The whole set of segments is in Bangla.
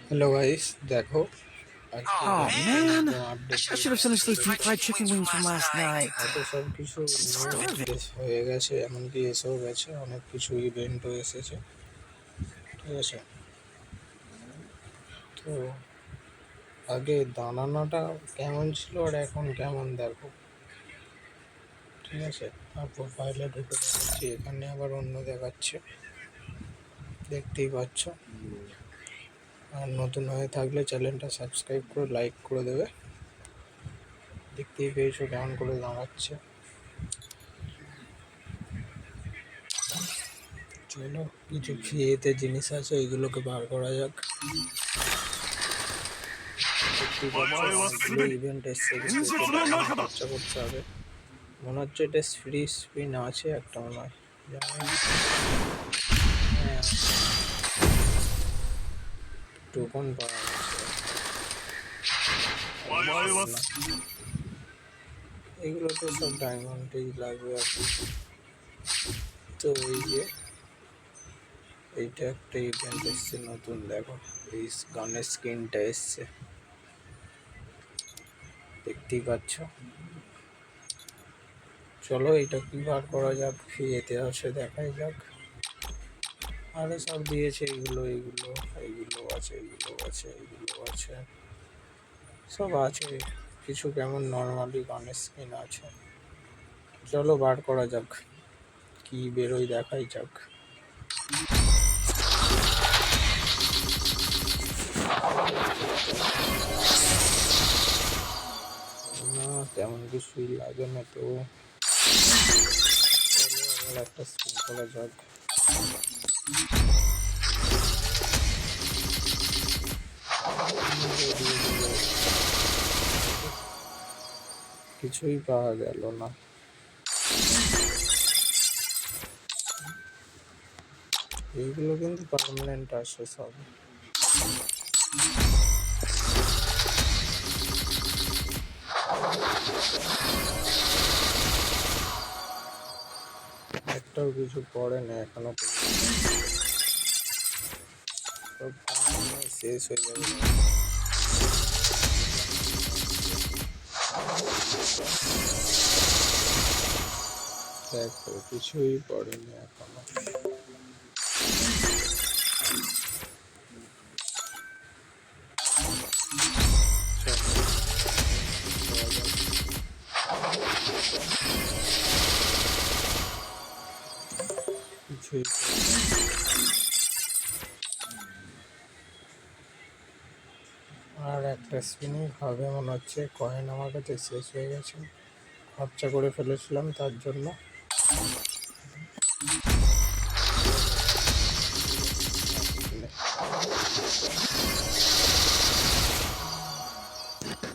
হ্যালো গাইস, দেখো আজকে Oh man, একদম I আপডেট should have পেয়েছি। finished those deep fried chicken wings from last night. হয়তো সব কিছু I'm নিউজ starving. হয়ে গেছে, এমনকি এসেও গেছে, অনেক কিছু ইভেন্টও এসেছে। ঠিক আছে, তো আগে দানানাটা কেমন ছিল আর এখন কেমন দেখো। ঠিক আছে, আর প্রোফাইলে ঢুকে দেখাচ্ছি, এখানে আবার অন্য দেখাচ্ছে, দেখতেই পাচ্ছ। আর নতুন হয়ে থাকলে চ্যানেলটা সাবস্ক্রাইব করে লাইক করে দেবে। দেখতেই পেয়েছো কেমন করে দাঁড়াচ্ছে। চলো, কিছু ফ্রিতে জিনিস আছে, এইগুলোকে বার করা যাক। অনেকগুলো ইভেন্ট এসছে, কিন্তু এতে ডায়মন্ড খরচা করতে হবে। মনে হচ্ছে এটা ফ্রি স্পিন আছে একটা, মনে হয় জানি না। হ্যাঁ, টোকন পাওয়া গেছে। এগুলো তো সব ডায়মন্ডেই লাগবে আর কি। তো এই যে এইটা একটা ইভেন্ট এসছে নতুন, দেখো এই গানের স্কিনটা এসছে, দেখতেই পাচ্ছ। চলো এটা কি বার করা যাক, ফ্রিতে আছে দেখাই যাক। আরে সব দিয়েছে, এইগুলো আছে, এইগুলো আছে, সব আছে। কিছু কেমন নর্মালি গানের স্কিন আছে। চলো বার করা যাক, কি বেরোয় দেখাই যাক। না, তেমন কিছুই লাগে না তো। চলো আবার একটা স্পিন করা যাক। কিছুই পাওয়া গেল না। এইগুলো কিন্তু পার্মানেন্ট আসে সব। একটাও কিছু পড়ে না এখনো, সব শেষ হয়ে যাবে। দেখো কিছুই পড়েনি এখনো। কিছুই আর একটা স্পিনই হবে মনে হচ্ছে। কয়েন আমার কাছে শেষ হয়ে গেছে, খরচা করে ফেলেছিলাম তার জন্য।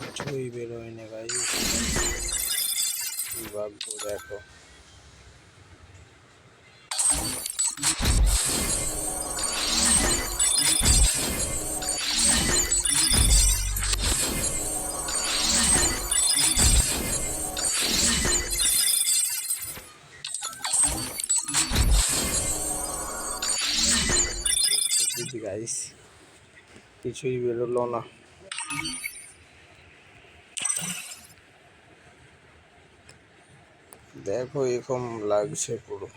কিছুই বেরোয় না ভাই, কি ভাগ্য দেখো। গাইস, কিছুই বেরোলো না। দেখো এরকম লাগছে পুরো।